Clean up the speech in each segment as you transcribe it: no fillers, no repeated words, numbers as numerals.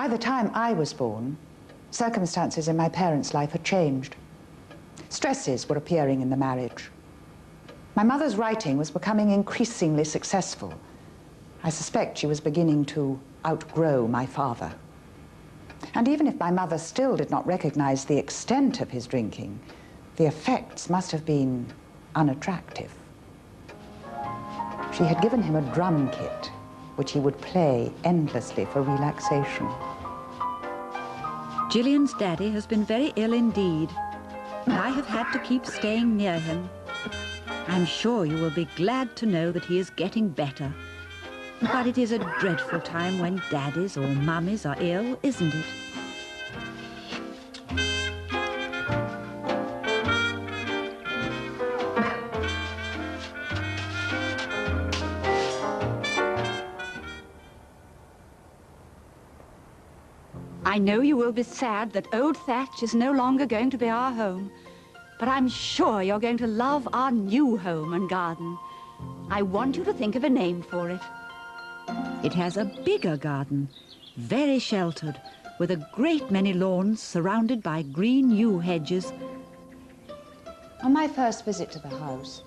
By the time I was born, circumstances in my parents' life had changed. Stresses were appearing in the marriage. My mother's writing was becoming increasingly successful. I suspect she was beginning to outgrow my father. And even if my mother still did not recognize the extent of his drinking, the effects must have been unattractive. She had given him a drum kit, which he would play endlessly for relaxation. Gillian's daddy has been very ill indeed. I have had to keep staying near him. I'm sure you will be glad to know that he is getting better. But it is a dreadful time when daddies or mummies are ill, isn't it? I know you will be sad that Old Thatch is no longer going to be our home, but I'm sure you're going to love our new home and garden. I want you to think of a name for it. It has a bigger garden, very sheltered, with a great many lawns surrounded by green yew hedges. On my first visit to the house,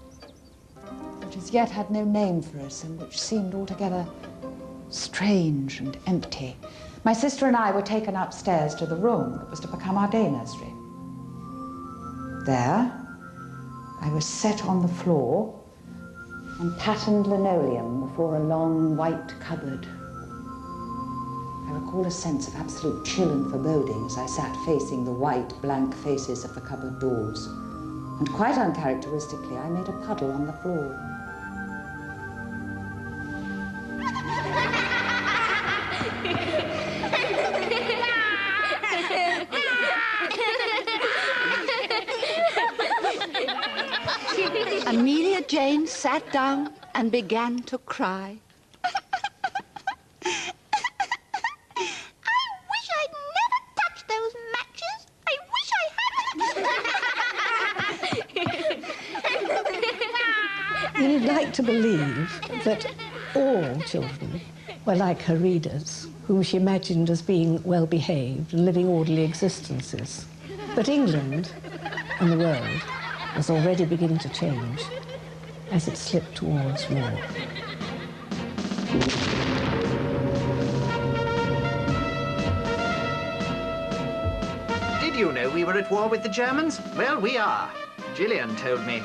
which as yet had no name for us and which seemed altogether strange and empty, my sister and I were taken upstairs to the room that was to become our day nursery. There, I was set on the floor on patterned linoleum before a long white cupboard. I recall a sense of absolute chill and foreboding as I sat facing the white, blank faces of the cupboard doors. And quite uncharacteristically, I made a puddle on the floor. Amelia Jane sat down and began to cry. I wish I'd never touched those matches. I wish I hadn't. You'd like to believe that all children were like her readers, whom she imagined as being well-behaved and living orderly existences. But England and the world was already beginning to change as it slipped towards war. Did you know we were at war with the Germans? Well, we are. Gillian told me.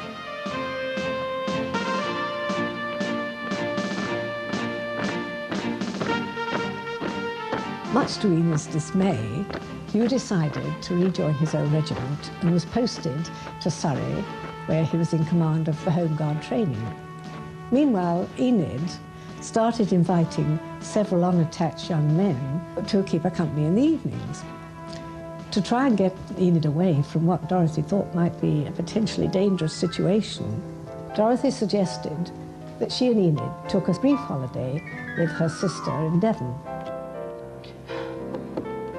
Much to Enid's dismay, Hugh decided to rejoin his own regiment and was posted to Surrey, where he was in command of the Home Guard training. Meanwhile, Enid started inviting several unattached young men to keep her company in the evenings. To try and get Enid away from what Dorothy thought might be a potentially dangerous situation, Dorothy suggested that she and Enid took a brief holiday with her sister in Devon.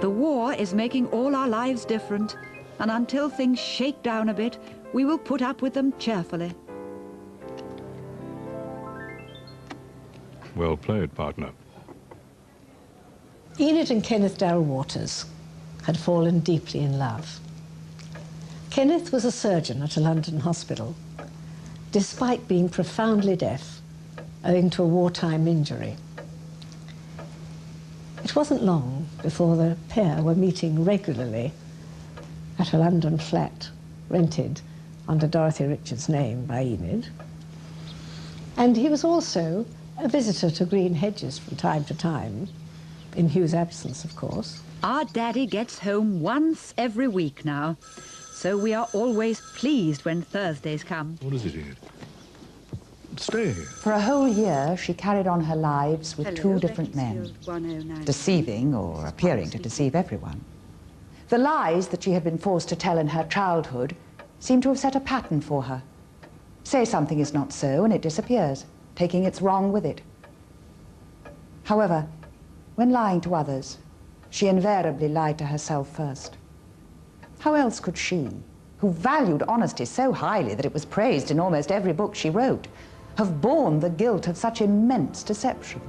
The war is making all our lives different, and until things shake down a bit, we will put up with them cheerfully. Well played, partner. Enid and Kenneth Darrell Waters had fallen deeply in love. Kenneth was a surgeon at a London hospital, despite being profoundly deaf owing to a wartime injury. It wasn't long before the pair were meeting regularly at a London flat rented under Dorothy Richards' name by Enid. And he was also a visitor to Green Hedges from time to time, in Hugh's absence, of course. Our daddy gets home once every week now, so we are always pleased when Thursdays come. What is it, Enid? Stay here. For a whole year, she carried on her lives with two different men, deceiving or appearing to deceive everyone. The lies that she had been forced to tell in her childhood seemed to have set a pattern for her. Say something is not so, and it disappears, taking its wrong with it. However, when lying to others, she invariably lied to herself first. How else could she, who valued honesty so highly that it was praised in almost every book she wrote, have borne the guilt of such immense deception?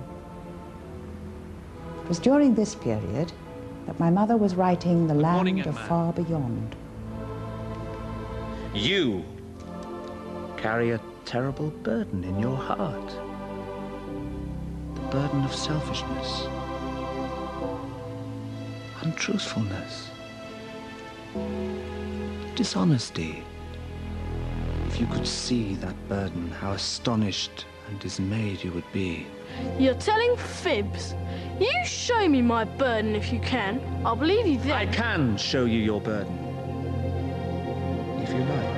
It was during this period that my mother was writing the morning, land young of man. far beyond. You carry a terrible burden in your heart. The burden of selfishness, untruthfulness, dishonesty. If you could see that burden, how astonished and dismayed you would be. You're telling fibs. You show me my burden if you can. I'll believe you then. I can show you your burden, if you like.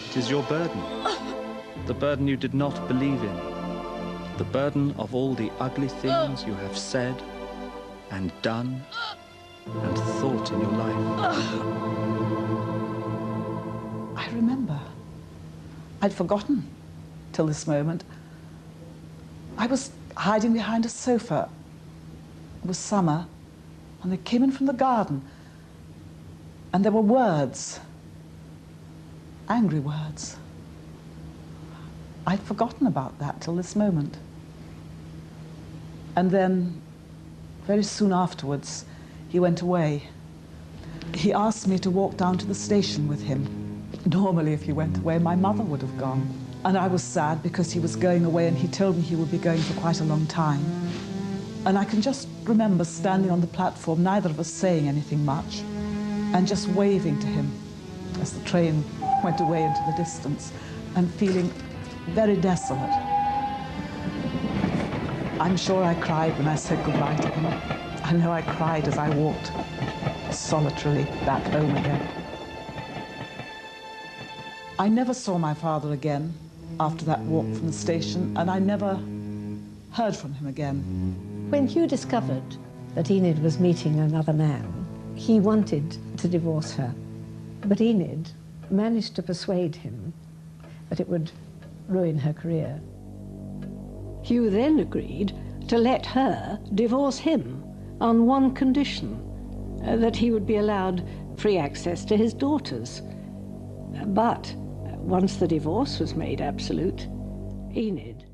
It is your burden. The burden you did not believe in. The burden of all the ugly things you have said and done and thought in your life. I remember. I'd forgotten till this moment. I was hiding behind a sofa. It was summer, and they came in from the garden, and there were words, angry words. I'd forgotten about that till this moment. And then, very soon afterwards, he went away. He asked me to walk down to the station with him. Normally, if he went away, my mother would have gone. And I was sad because he was going away, and he told me he would be going for quite a long time. And I can just remember standing on the platform, neither of us saying anything much, and just waving to him as the train went away into the distance, and feeling very desolate. I'm sure I cried when I said goodbye to him. I know I cried as I walked solitarily back home again. I never saw my father again after that walk from the station, and I never heard from him again. When Hugh discovered that Enid was meeting another man, he wanted to divorce her. But Enid managed to persuade him that it would ruin her career. Hugh then agreed to let her divorce him on one condition, that he would be allowed free access to his daughters. But once the divorce was made absolute, Enid